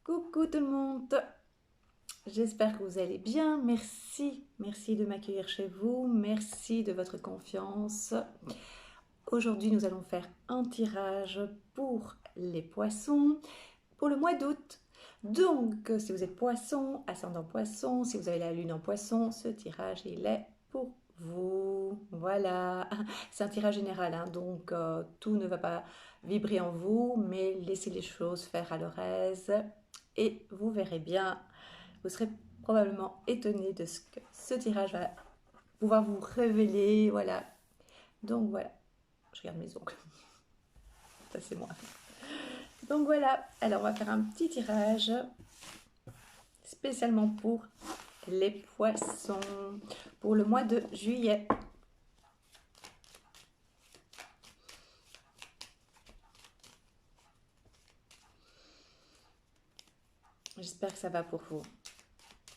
Coucou tout le monde, j'espère que vous allez bien. Merci de m'accueillir chez vous. Merci de votre confiance. Aujourd'hui, nous allons faire un tirage pour les poissons pour le mois d'août. Donc, si vous êtes poisson, ascendant poisson, si vous avez la lune en poisson, ce tirage, il est pour vous. Voilà, c'est un tirage général, hein, donc tout ne va pas vibrer en vous, mais laissez les choses faire à leur aise et vous verrez bien, vous serez probablement étonné de ce que ce tirage va pouvoir vous révéler. Voilà, donc voilà, je regarde mes ongles, ça c'est moi. Donc voilà, alors on va faire un petit tirage spécialement pour les poissons pour le mois de juillet. J'espère que ça va pour vous.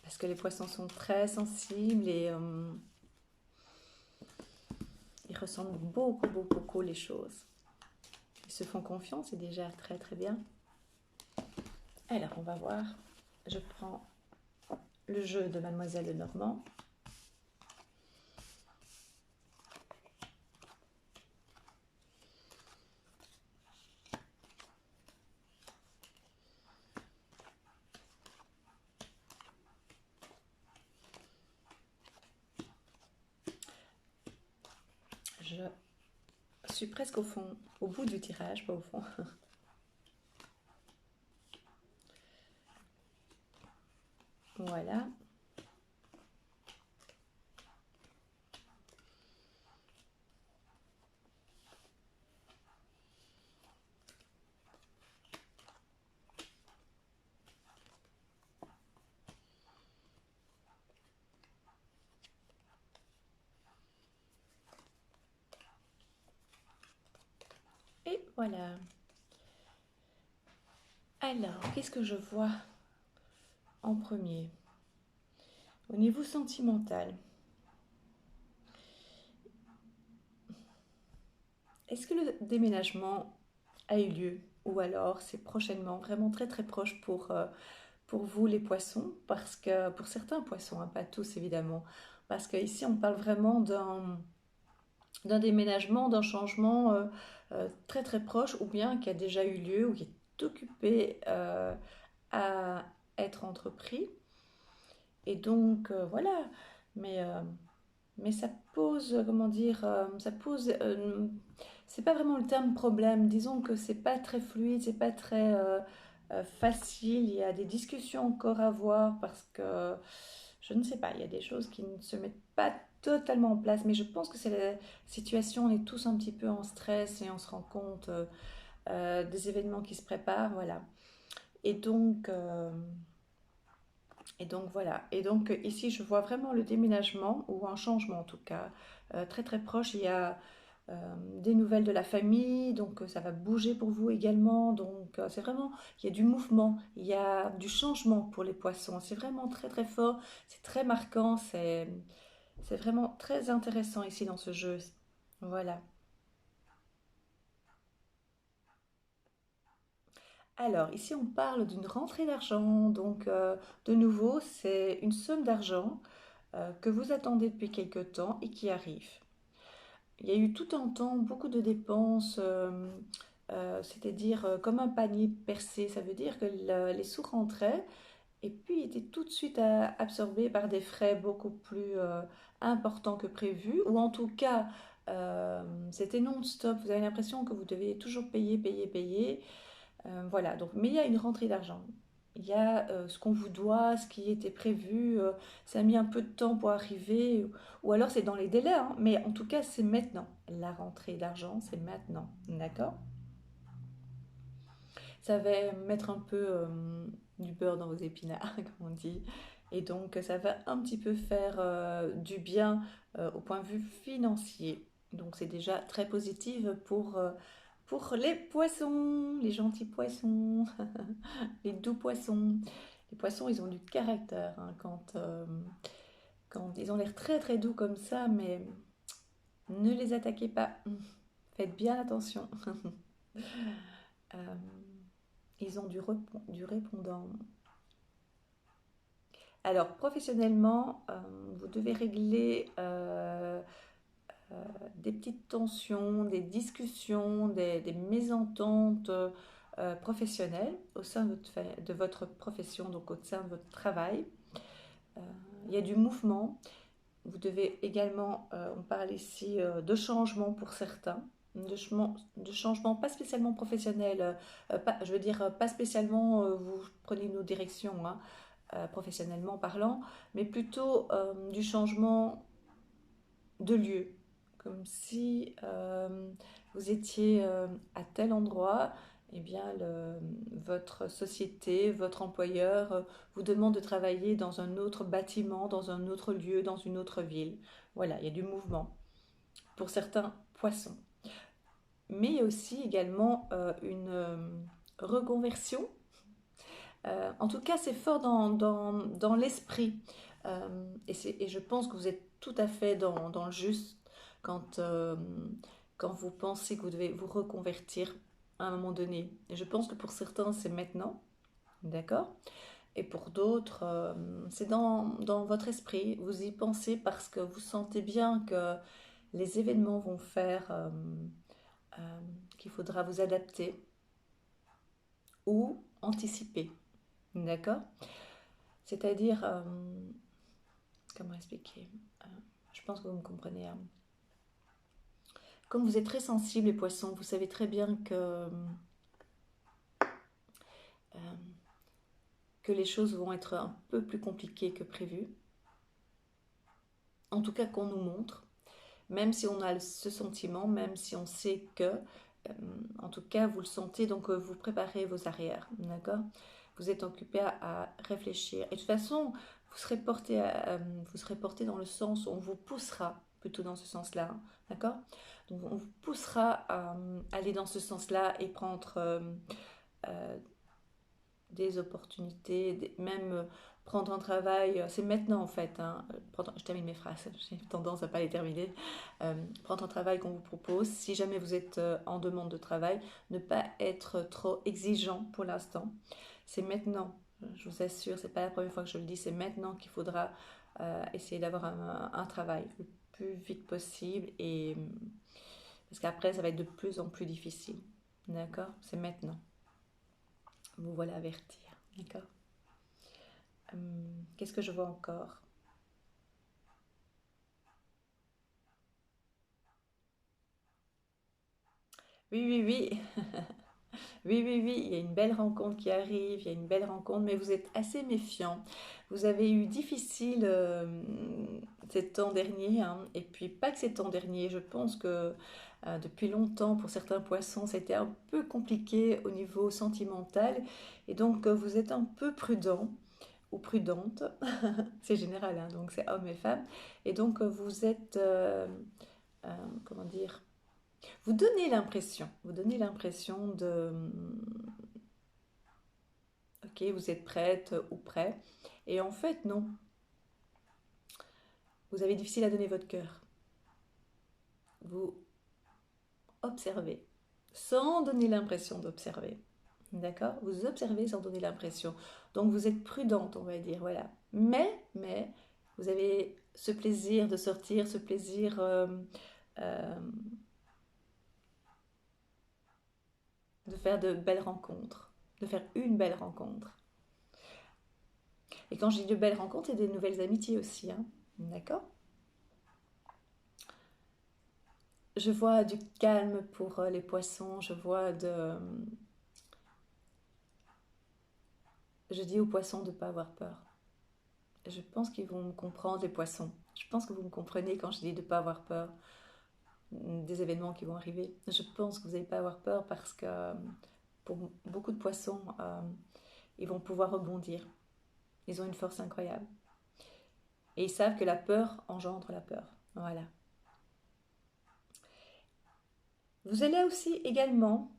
Parce que les poissons sont très sensibles et ils ressentent beaucoup les choses. Ils se font confiance, c'est déjà très très bien. Alors on va voir. Je prends le jeu de Mademoiselle Lenormand. Je suis presque au fond, au bout du tirage, pas au fond. Voilà. Et voilà. Alors, qu'est-ce que je vois en premier? Au niveau sentimental, est-ce que le déménagement a eu lieu? Ou alors c'est prochainement, vraiment très très proche pour vous les poissons? Parce que pour certains poissons, hein, pas tous évidemment, parce qu'ici on parle vraiment d'un déménagement, d'un changement très très proche, ou bien qui a déjà eu lieu, ou qui est occupé à être entrepris. Et donc voilà, mais, euh, mais ça pose, comment dire, ça pose, c'est pas vraiment le terme problème, disons que c'est pas très fluide, c'est pas très facile, il y a des discussions encore à avoir parce que je ne sais pas, il y a des choses qui ne se mettent pas totalement en place, mais je pense que c'est la situation, on est tous un petit peu en stress et on se rend compte des événements qui se préparent, voilà. Et donc, euh, et donc voilà. Et donc ici, je vois vraiment le déménagement, ou un changement en tout cas, très très proche. Il y a des nouvelles de la famille, donc ça va bouger pour vous également. Donc c'est vraiment, il y a du mouvement, il y a du changement pour les poissons. C'est vraiment très très fort, c'est très marquant, c'est vraiment très intéressant ici dans ce jeu. Voilà. Alors, ici, on parle d'une rentrée d'argent. Donc, de nouveau, c'est une somme d'argent que vous attendez depuis quelque temps et qui arrive. Il y a eu tout un temps beaucoup de dépenses, c'est-à-dire comme un panier percé. Ça veut dire que les sous rentraient et puis étaient tout de suite absorbés par des frais beaucoup plus importants que prévu, ou en tout cas, c'était non-stop. Vous avez l'impression que vous devez toujours payer. Voilà, donc, mais il y a une rentrée d'argent. Il y a ce qu'on vous doit, ce qui était prévu. Ça a mis un peu de temps pour arriver, ou alors c'est dans les délais, hein, mais en tout cas, c'est maintenant. La rentrée d'argent, c'est maintenant. D'accord? Ça va mettre un peu du beurre dans vos épinards, comme on dit. Et donc, ça va un petit peu faire du bien au point de vue financier. Donc, c'est déjà très positif pour les poissons, les gentils poissons, les doux poissons. Les poissons, ils ont du caractère, hein, quand ils ont l'air très très doux comme ça, mais ne les attaquez pas. Faites bien attention. Euh, Ils ont du répondant. Alors, professionnellement, vous devez régler des petites tensions, des discussions, des mésententes professionnelles au sein de votre profession, donc au sein de votre travail. Euh, il y a du mouvement. Vous devez également, on parle ici de changement pour certains, de changement pas spécialement professionnel, je veux dire pas spécialement vous prenez une autre direction, hein, professionnellement parlant, mais plutôt du changement de lieu, comme si vous étiez à tel endroit, eh bien votre société, votre employeur vous demande de travailler dans un autre bâtiment, dans un autre lieu, dans une autre ville. Voilà, il y a du mouvement pour certains poissons. Mais il y a aussi également une reconversion. En tout cas, c'est fort dans l'esprit. Et je pense que vous êtes tout à fait dans le juste quand, quand vous pensez que vous devez vous reconvertir à un moment donné. Et je pense que pour certains, c'est maintenant, d'accord? Et pour d'autres, c'est dans votre esprit. Vous y pensez parce que vous sentez bien que les événements vont faire euh, qu'il faudra vous adapter ou anticiper, d'accord? C'est-à-dire, comment expliquer? Euh, je pense que vous me comprenez, hein. Comme vous êtes très sensible, les poissons, vous savez très bien euh, que les choses vont être un peu plus compliquées que prévu. En tout cas, qu'on nous montre. Même si on a ce sentiment, même si on sait que, en tout cas, vous le sentez, donc vous préparez vos arrières, d'accord? Vous êtes occupé à réfléchir. Et de toute façon, vous serez porté dans le sens où on vous poussera plutôt dans ce sens-là, hein, d'accord? Donc on vous poussera à aller dans ce sens-là et prendre euh, des opportunités, même prendre un travail, c'est maintenant en fait, hein, je termine mes phrases, j'ai tendance à ne pas les terminer. Prendre un travail qu'on vous propose, si jamais vous êtes en demande de travail, ne pas être trop exigeant pour l'instant. C'est maintenant, je vous assure, c'est pas la première fois que je le dis, c'est maintenant qu'il faudra essayer d'avoir un travail le plus vite possible et parce qu'après ça va être de plus en plus difficile. D'accord? C'est maintenant. Vous voilà avertir. D'accord? Qu'est-ce que je vois encore? Oui, oui, oui. Oui, oui, oui, il y a une belle rencontre qui arrive, il y a une belle rencontre, mais vous êtes assez méfiant. Vous avez eu difficile ces temps derniers, hein, et puis pas que ces temps derniers, je pense que depuis longtemps, pour certains poissons, c'était un peu compliqué au niveau sentimental, et donc vous êtes un peu prudent ou prudente, c'est général, hein, donc c'est hommes et femmes, et donc vous êtes, comment dire, vous donnez l'impression de, ok, vous êtes prête ou prêt, et en fait non, vous avez difficile à donner votre cœur. Vous observez, sans donner l'impression d'observer, d'accord? Vous observez sans donner l'impression. Donc vous êtes prudente, on va dire, voilà. Mais, vous avez ce plaisir de sortir, ce plaisir euh, de faire de belles rencontres, de faire une belle rencontre. Et quand je dis de belles rencontres, c'est des nouvelles amitiés aussi, hein. D'accord? Je vois du calme pour les poissons, je dis aux poissons de ne pas avoir peur. Je pense qu'ils vont me comprendre, les poissons. Je pense que vous me comprenez quand je dis de ne pas avoir peur des événements qui vont arriver. Je pense que vous n'allez pas avoir peur parce que pour beaucoup de poissons, ils vont pouvoir rebondir. Ils ont une force incroyable. Et ils savent que la peur engendre la peur. Voilà. Vous allez aussi également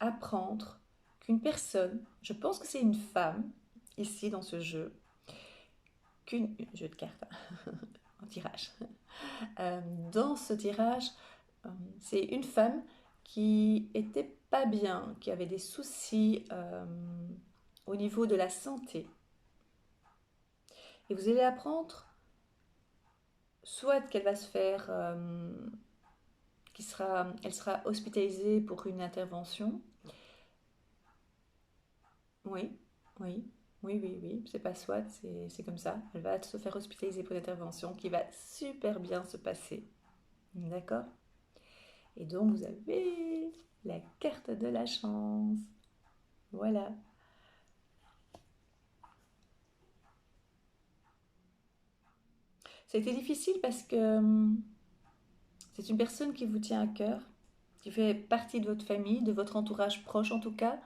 apprendre qu'une personne, je pense que c'est une femme, ici dans ce jeu, jeu de cartes, en tirage. Euh, dans ce tirage, c'est une femme qui était pas bien, qui avait des soucis au niveau de la santé. Et vous allez apprendre soit qu'elle va se faire, elle sera hospitalisée pour une intervention. Oui, oui, oui, c'est pas soit, c'est comme ça. Elle va se faire hospitaliser pour une intervention qui va super bien se passer. D'accord? Et donc vous avez la carte de la chance. Voilà. Ça a été difficile parce que c'est une personne qui vous tient à cœur, qui fait partie de votre famille, de votre entourage proche en tout cas.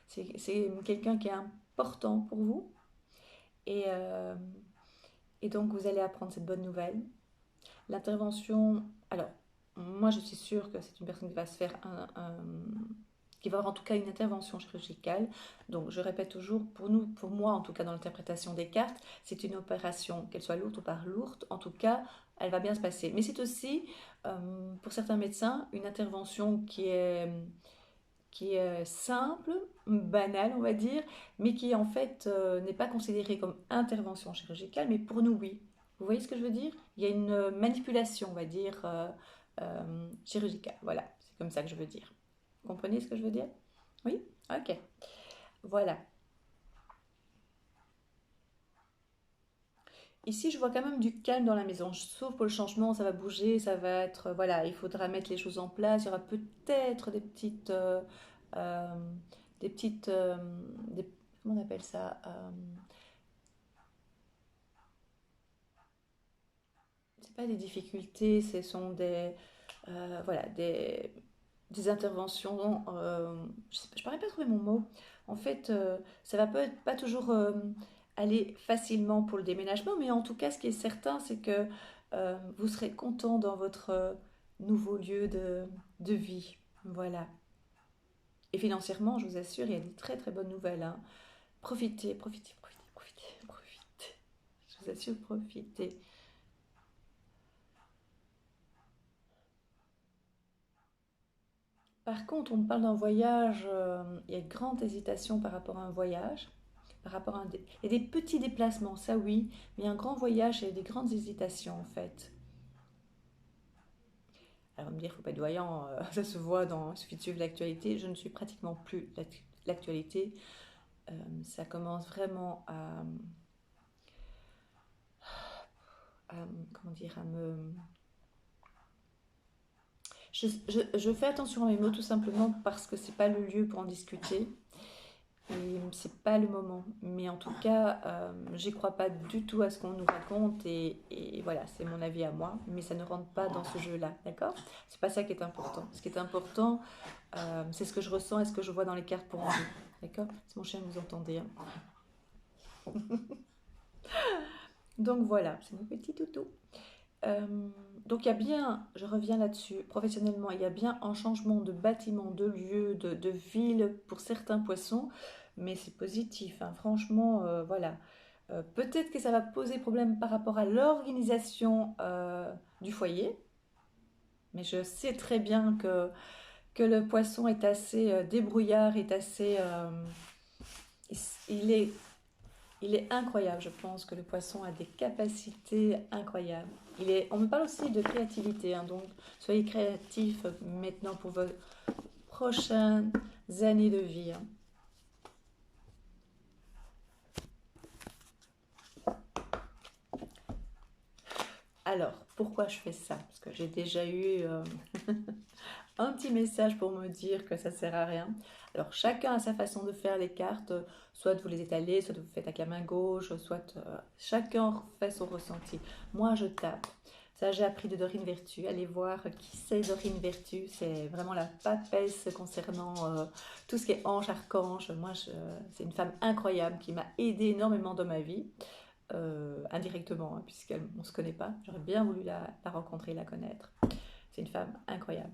C'est quelqu'un qui est important pour vous. Et, euh, et donc vous allez apprendre cette bonne nouvelle. L'intervention, alors moi je suis sûre que c'est une personne qui va se faire qui va avoir en tout cas une intervention chirurgicale. Donc je répète toujours, pour nous, pour moi en tout cas dans l'interprétation des cartes, c'est une opération, qu'elle soit lourde ou pas lourde, en tout cas elle va bien se passer. Mais c'est aussi pour certains médecins une intervention qui est simple, banale on va dire, mais qui en fait n'est pas considérée comme intervention chirurgicale, mais pour nous oui. Vous voyez ce que je veux dire? Il y a une manipulation, on va dire, chirurgicale. Voilà, c'est comme ça que je veux dire. Vous comprenez ce que je veux dire? Oui? Ok. Voilà. Ici, je vois quand même du calme dans la maison. Sauf pour le changement, ça va bouger, ça va être... Voilà, il faudra mettre les choses en place. Il y aura peut-être des petites... euh, des petites... comment on appelle ça? C'est pas des difficultés, ce sont des... voilà, des interventions. Je ne pourrais pas trouver mon mot. En fait, ça va pas toujours aller facilement pour le déménagement, mais en tout cas, ce qui est certain, c'est que vous serez content dans votre nouveau lieu de vie. Voilà. Et financièrement, je vous assure, il y a des très très bonnes nouvelles, hein. Profitez, profitez, profitez, profitez, profitez. Je vous assure, profitez. Par contre, on me parle d'un voyage, il y a une grande hésitation par rapport à un voyage, par rapport à il y a des petits déplacements, ça oui, mais un grand voyage, il y a des grandes hésitations en fait. Alors, on va me dire, il ne faut pas être voyant, ça se voit dans, il suffit de suivre l'actualité. Je ne suis pratiquement plus l'actualité. Ça commence vraiment comment dire, à me... Je fais attention à mes mots tout simplement parce que c'est pas le lieu pour en discuter. Et c'est pas le moment. Mais en tout cas, j'y crois pas du tout à ce qu'on nous raconte. Et voilà, c'est mon avis à moi. Mais ça ne rentre pas dans ce jeu-là. D'accord? C'est pas ça qui est important. Ce qui est important, c'est ce que je ressens et ce que je vois dans les cartes pour vous. D'accord? C'est mon chien que vous entendez, hein. Donc voilà, c'est mon petit toutou. Euh, donc il y a bien, je reviens là-dessus, professionnellement, il y a bien un changement de bâtiment, de lieu, de ville pour certains poissons, mais c'est positif, hein. Franchement, voilà. Peut-être que ça va poser problème par rapport à l'organisation du foyer, mais je sais très bien que le poisson est assez débrouillard, est assez... il est il est incroyable, je pense que le poisson a des capacités incroyables. On me parle aussi de créativité, hein, donc soyez créatifs maintenant pour vos prochaines années de vie, hein. Alors, pourquoi je fais ça? Parce que j'ai déjà eu un petit message pour me dire que ça sert à rien. Alors, chacun a sa façon de faire les cartes. Soit vous les étalez, soit vous faites avec la main gauche, soit chacun fait son ressenti. Moi, je tape. Ça, j'ai appris de Dorine Vertu. Allez voir qui c'est Dorine Vertu. C'est vraiment la papesse concernant tout ce qui est ange, archange. C'est une femme incroyable qui m'a aidé énormément dans ma vie, indirectement, hein, puisqu'on ne se connaît pas. J'aurais bien voulu la rencontrer, la connaître. C'est une femme incroyable.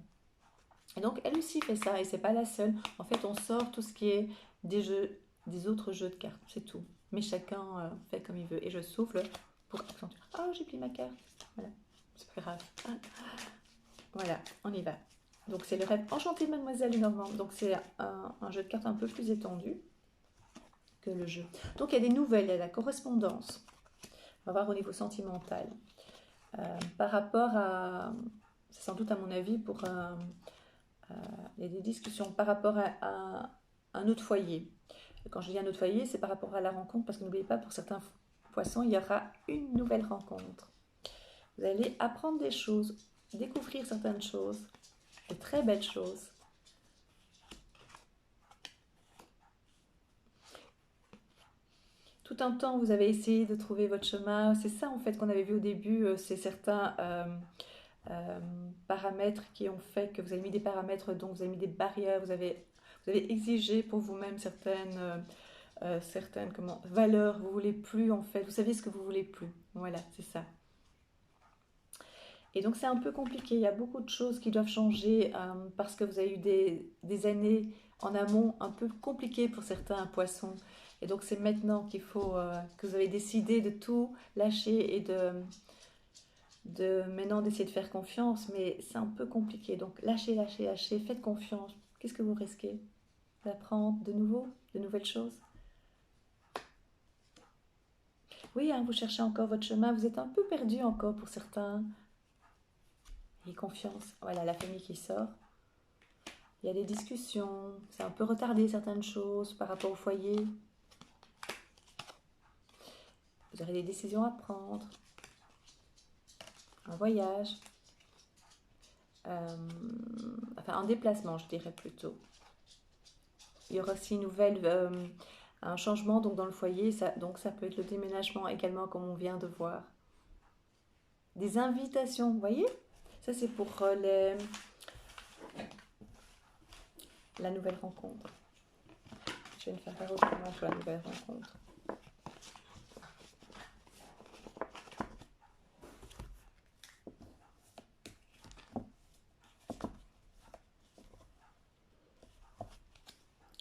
Et donc, elle aussi fait ça, et c'est pas la seule. En fait, on sort tout ce qui est des jeux, des autres jeux de cartes, c'est tout. Mais chacun fait comme il veut. Et je souffle pour accentuer. Oh, j'ai pris ma carte. Voilà, c'est pas grave. Voilà, on y va. Donc c'est le rêve enchanté de Mademoiselle Lenormand. Donc c'est un jeu de cartes un peu plus étendu que le jeu. Donc il y a des nouvelles, il y a la correspondance. On va voir au niveau sentimental. Par rapport à, c'est sans doute à mon avis pour il y a des discussions par rapport à un autre foyer. Quand je dis un autre foyer, c'est par rapport à la rencontre, parce que n'oubliez pas, pour certains poissons, il y aura une nouvelle rencontre. Vous allez apprendre des choses, découvrir certaines choses, de très belles choses. Tout un temps, vous avez essayé de trouver votre chemin. C'est ça, en fait, qu'on avait vu au début. C'est certains paramètres qui ont fait que vous avez mis des paramètres, donc vous avez mis des barrières, vous avez exigé pour vous-même certaines valeurs. Vous voulez plus, en fait. Vous savez ce que vous voulez plus. Voilà, c'est ça. Et donc c'est un peu compliqué, il y a beaucoup de choses qui doivent changer parce que vous avez eu des années en amont un peu compliquées pour certains poissons. Et donc c'est maintenant qu'il faut que vous avez décidé de tout lâcher et de maintenant d'essayer de faire confiance, mais c'est un peu compliqué. Donc lâchez, lâchez, lâchez, faites confiance. Qu'est-ce que vous risquez? D'apprendre de nouveau, de nouvelles choses? Oui, hein, vous cherchez encore votre chemin, vous êtes un peu perdu encore pour certains. Et confiance. Voilà, la famille qui sort. Il y a des discussions. C'est un peu retardé certaines choses par rapport au foyer. Vous aurez des décisions à prendre. Un voyage. Enfin, un déplacement, je dirais plutôt. Il y aura aussi une nouvelle, un changement donc dans le foyer. Donc ça peut être le déménagement également, comme on vient de voir. Des invitations, vous voyez? Ça, c'est pour la nouvelle rencontre. Je vais me faire autrement pour la nouvelle rencontre.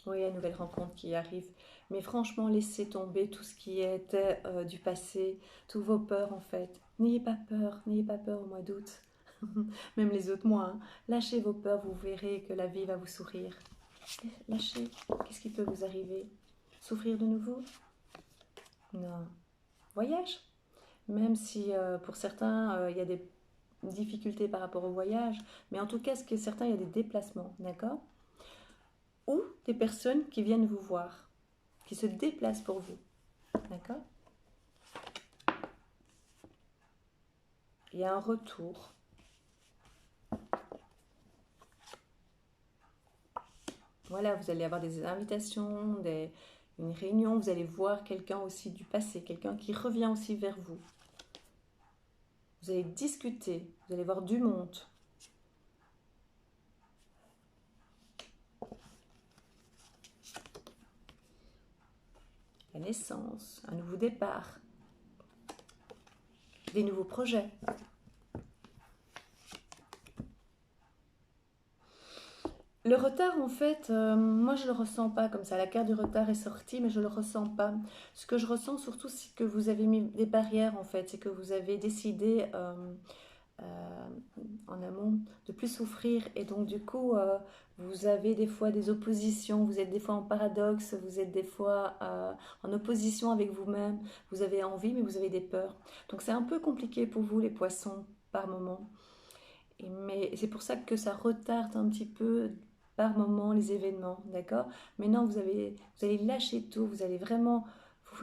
Oui, la nouvelle rencontre qui arrive. Mais franchement, laissez tomber tout ce qui était du passé, toutes vos peurs en fait. N'ayez pas peur au mois d'août. Même les autres mois. Hein. Lâchez vos peurs, vous verrez que la vie va vous sourire. Lâchez. Qu'est-ce qui peut vous arriver? Souffrir de nouveau? Non. Voyage. Même si pour certains, il y a des difficultés par rapport au voyage. Mais en tout cas, ce qui est certain, il y a des déplacements. D'accord? Ou des personnes qui viennent vous voir, qui se déplacent pour vous. D'accord? Il y a un retour. Voilà, vous allez avoir des invitations, une réunion, vous allez voir quelqu'un aussi du passé, quelqu'un qui revient aussi vers vous. Vous allez discuter, vous allez voir du monde. La naissance, un nouveau départ, des nouveaux projets. Le retard, en fait, moi je ne le ressens pas comme ça. La carte du retard est sortie, mais je ne le ressens pas. Ce que je ressens surtout, c'est que vous avez mis des barrières, en fait. C'est que vous avez décidé euh, en amont de plus souffrir. Et donc, du coup, vous avez des fois des oppositions. Vous êtes des fois en paradoxe. Vous êtes des fois en opposition avec vous-même. Vous avez envie, mais vous avez des peurs. Donc, c'est un peu compliqué pour vous, les poissons, par moment. Mais c'est pour ça que ça retarde un petit peu par moment les événements, d'accord? Maintenant, vous allez lâcher tout, vous allez vraiment,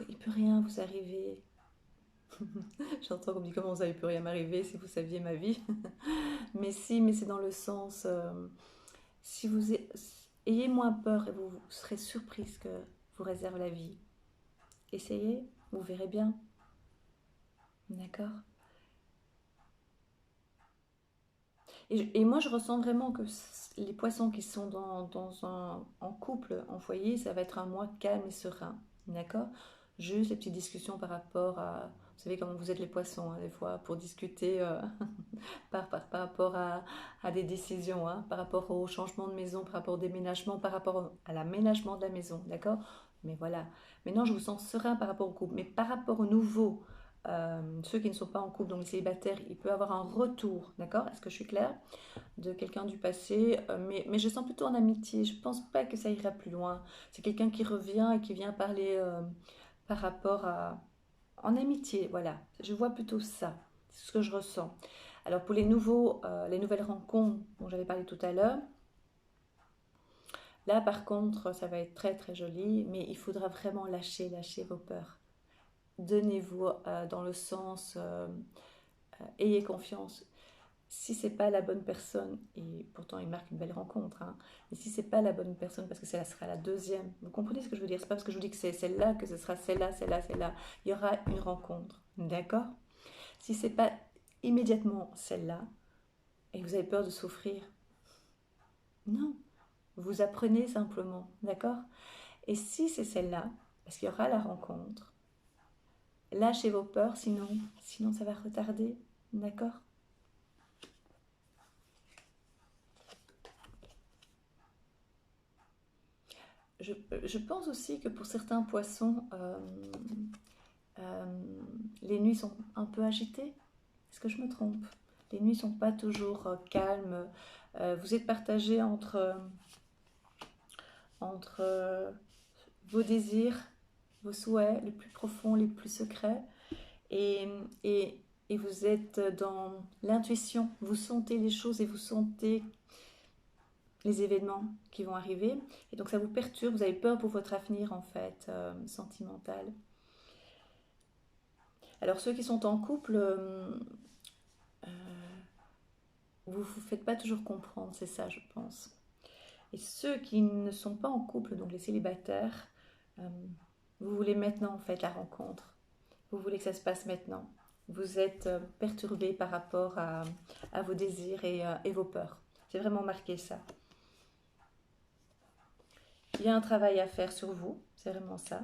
il ne peut rien vous arriver. J'entends qu'on me dit comment ça, il ne peut rien m'arriver si vous saviez ma vie. Mais si, mais c'est dans le sens, si vous ayez moins peur et vous serez surprise que vous réserve la vie. Essayez, vous verrez bien, d'accord? Et moi, je ressens vraiment que les poissons qui sont en couple, en foyer, ça va être un mois calme et serein. D'accord? Juste des petites discussions par rapport à... Vous savez comment vous êtes les poissons, hein, des fois, pour discuter par rapport à des décisions, hein, par rapport au changement de maison, par rapport au déménagement, par rapport à l'aménagement de la maison. D'accord? Mais voilà. Maintenant, je vous sens serein par rapport au couple. Mais par rapport au nouveau, Ceux qui ne sont pas en couple, donc les célibataires, il peut avoir un retour, d'accord? Est-ce que je suis claire? De quelqu'un du passé, mais je sens plutôt en amitié. Je pense pas que ça ira plus loin. C'est quelqu'un qui revient et qui vient parler par rapport à... En amitié, voilà. Je vois plutôt ça. C'est ce que je ressens. Alors pour les nouvelles rencontres dont j'avais parlé tout à l'heure, là par contre, ça va être très très joli, mais il faudra vraiment lâcher vos peurs. Donnez-vous dans le sens, ayez confiance. Si c'est pas la bonne personne, et pourtant il marque une belle rencontre, hein, mais si c'est pas la bonne personne, parce que ça sera la deuxième, vous comprenez ce que je veux dire? C'est pas parce que je vous dis que c'est celle-là que ce sera celle-là, celle-là, celle-là. Il y aura une rencontre, d'accord? Si c'est pas immédiatement celle-là, et que vous avez peur de souffrir, non, vous apprenez simplement, d'accord? Et si c'est celle-là, parce qu'il y aura la rencontre, lâchez vos peurs, sinon ça va retarder, d'accord? Je, je pense aussi que pour certains poissons, euh, les nuits sont un peu agitées. Est-ce que je me trompe? Les nuits sont pas toujours calmes. Vous êtes partagé entre vos désirs, vos souhaits les plus profonds, les plus secrets, et, et, et vous êtes dans l'intuition. Vous sentez les choses et vous sentez les événements qui vont arriver. Et donc ça vous perturbe, vous avez peur pour votre avenir en fait, sentimental. Alors ceux qui sont en couple, vous ne vous faites pas toujours comprendre, c'est ça je pense. Et ceux qui ne sont pas en couple, donc les célibataires, euh, vous voulez maintenant en fait la rencontre. Vous voulez que ça se passe maintenant. Vous êtes perturbé par rapport à vos désirs et vos peurs. C'est vraiment marqué ça. Il y a un travail à faire sur vous, c'est vraiment ça.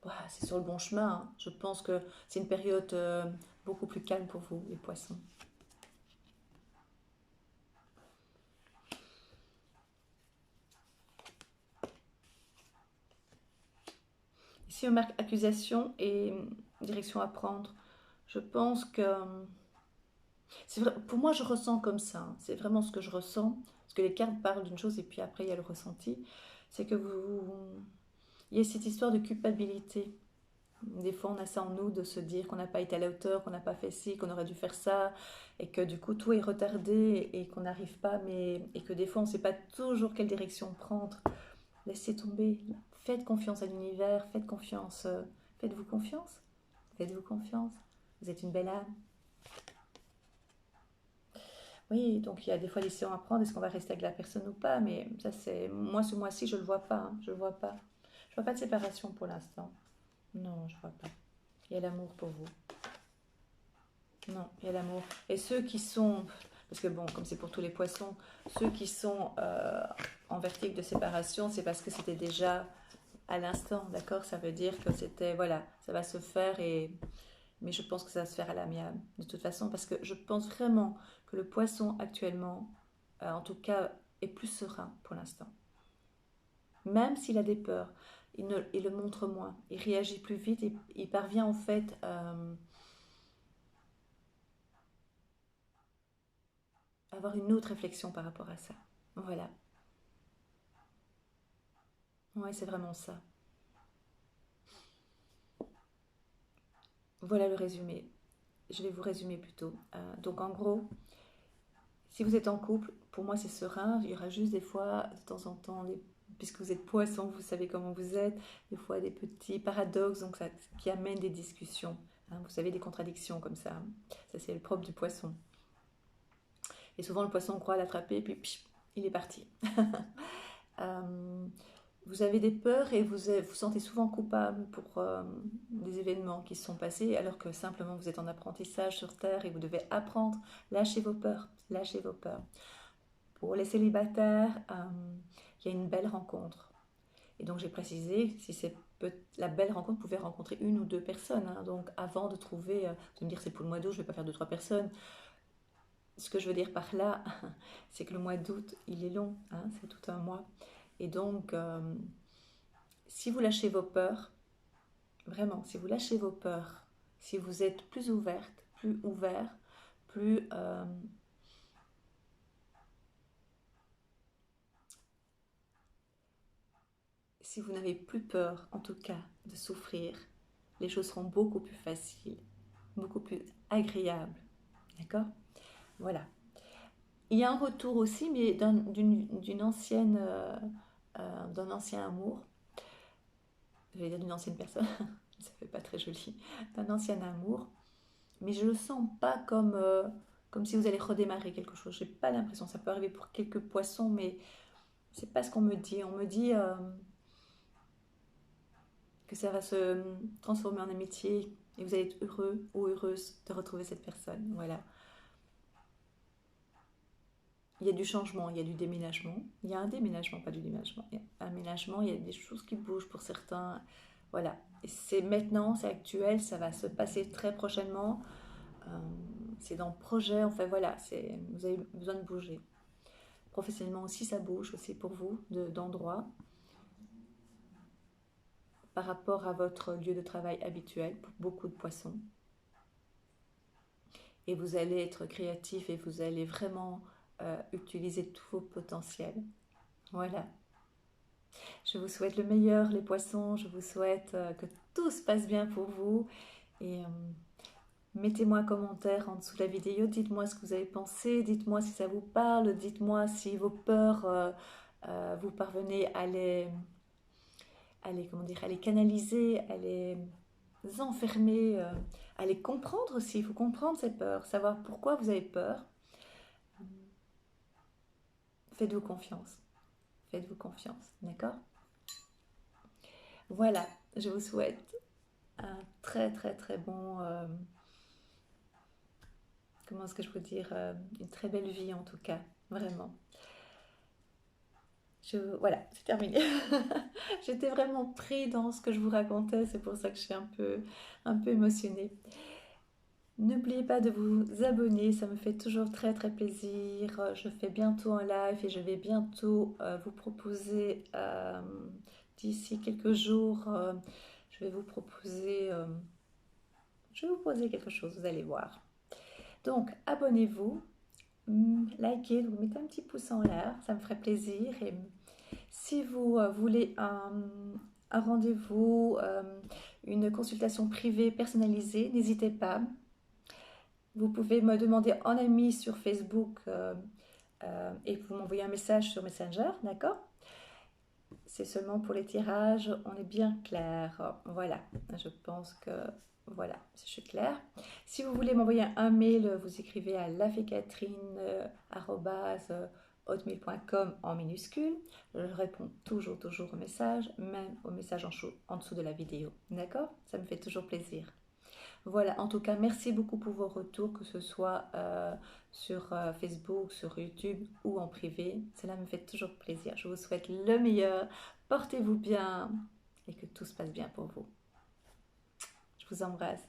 Ouah, c'est sur le bon chemin, hein. Je pense que c'est une période beaucoup plus calme pour vous, les poissons. Ici, on marque accusation et direction à prendre. Je pense que c'est vrai, pour moi, je ressens comme ça, hein. C'est vraiment ce que je ressens. Parce que les cartes parlent d'une chose et puis après, il y a le ressenti. C'est que il y a cette histoire de culpabilité. Des fois, on a ça en nous de se dire qu'on n'a pas été à la hauteur, qu'on n'a pas fait ci, qu'on aurait dû faire ça, et que du coup, tout est retardé et qu'on n'arrive pas, et que des fois, on ne sait pas toujours quelle direction prendre. Laissez tomber. Faites confiance à l'univers, faites confiance. Faites-vous confiance. Faites-vous confiance. Vous êtes une belle âme. Oui, donc il y a des fois des décisions à prendre. Est-ce qu'on va rester avec la personne ou pas? Mais ça, c'est. Moi, ce mois-ci, je le vois pas, hein. Je le vois pas. Je vois pas de séparation pour l'instant. Non, je vois pas. Il y a l'amour pour vous. Non, il y a l'amour. Et ceux qui sont. Parce que bon, comme c'est pour tous les poissons, ceux qui sont en vertige de séparation, c'est parce que c'était déjà à l'instant, d'accord? Ça veut dire que c'était. Voilà, ça va se faire et. Mais je pense que ça va se faire à l'amiable, de toute façon, parce que je pense vraiment que le poisson actuellement, en tout cas, est plus serein pour l'instant. Même s'il a des peurs, il le montre moins, il réagit plus vite, il parvient en fait à avoir une autre réflexion par rapport à ça. Voilà, ouais, c'est vraiment ça. Voilà le résumé. Je vais vous résumer plutôt. Donc en gros, si vous êtes en couple, pour moi c'est serein. Il y aura juste des fois, de temps en temps, puisque vous êtes poisson, vous savez comment vous êtes, des fois des petits paradoxes donc ça, qui amènent des discussions. Hein, vous savez, des contradictions comme ça. Ça, c'est le propre du poisson. Et souvent, le poisson croit l'attraper, et puis pff, il est parti. Euh, vous avez des peurs et vous sentez souvent coupable pour des événements qui se sont passés, alors que simplement vous êtes en apprentissage sur Terre et vous devez apprendre. Lâchez vos peurs, lâchez vos peurs. Pour les célibataires, il y a une belle rencontre. Et donc j'ai précisé, si c'est la belle rencontre, vous pouvez rencontrer une ou deux personnes, hein. Donc avant de trouver, de me dire c'est pour le mois d'août, je ne vais pas faire deux, trois personnes. Ce que je veux dire par là, c'est que le mois d'août, il est long, hein, c'est tout un mois. Et donc, si vous lâchez vos peurs, Vraiment, si vous lâchez vos peurs, si vous êtes plus ouverte, plus ouvert, plus... si vous n'avez plus peur, en tout cas, de souffrir, les choses seront beaucoup plus faciles, beaucoup plus agréables. D'accord? Voilà. Il y a un retour aussi, mais d'une ancienne, d'un ancien amour. Je vais dire d'une ancienne personne, ça fait pas très joli. D'un ancien amour. Mais je le sens pas comme si vous allez redémarrer quelque chose. J'ai pas l'impression. Ça peut arriver pour quelques poissons, mais c'est pas ce qu'on me dit. On me dit que ça va se transformer en amitié et vous allez être heureux ou heureuse de retrouver cette personne. Voilà. Il y a du changement, il y a du déménagement. Il y a un déménagement, pas du déménagement. Il y a un aménagement, il y a des choses qui bougent pour certains. Voilà. Et c'est maintenant, c'est actuel, ça va se passer très prochainement. Euh, c'est dans le projet, enfin voilà, vous avez besoin de bouger. Professionnellement aussi, ça bouge aussi pour vous, d'endroit, par rapport à votre lieu de travail habituel, pour beaucoup de poissons. Et vous allez être créatif et vous allez vraiment utiliser tous vos potentiels. Voilà. Je vous souhaite le meilleur, les poissons. Je vous souhaite que tout se passe bien pour vous. Et mettez-moi un commentaire en dessous de la vidéo. Dites-moi ce que vous avez pensé. Dites-moi si ça vous parle. Dites-moi si vos peurs, vous parvenez comment dire, à les canaliser, à les enfermer, à les comprendre aussi. Il faut comprendre ces peurs, savoir pourquoi vous avez peur. Faites-vous confiance. Faites-vous confiance. D'accord? Voilà, je vous souhaite un très très très bon, comment est-ce que je peux dire, une très belle vie en tout cas, vraiment. Voilà, c'est terminé. J'étais vraiment pris dans ce que je vous racontais, c'est pour ça que je suis un peu émotionnée. N'oubliez pas de vous abonner, ça me fait toujours très très plaisir. Je fais bientôt un live et je vais bientôt vous proposer, d'ici quelques jours, je vais vous proposer, je vais vous poser quelque chose, vous allez voir. Donc, abonnez-vous, likez, vous mettez un petit pouce en l'air, ça me ferait plaisir. Et si vous voulez un rendez-vous, une consultation privée personnalisée, n'hésitez pas. Vous pouvez me demander en ami sur Facebook et vous m'envoyez un message sur Messenger, d'accord? C'est seulement pour les tirages, on est bien clair. Voilà, je pense que voilà, je suis claire. Si vous voulez m'envoyer un mail, vous écrivez à lafecatrine@hotmail.com en minuscule. Je réponds toujours aux messages, même aux messages en dessous de la vidéo. D'accord? Ça me fait toujours plaisir. Voilà, en tout cas, merci beaucoup pour vos retours, que ce soit sur Facebook, sur YouTube ou en privé. Cela me fait toujours plaisir. Je vous souhaite le meilleur. Portez-vous bien et que tout se passe bien pour vous. Je vous embrasse.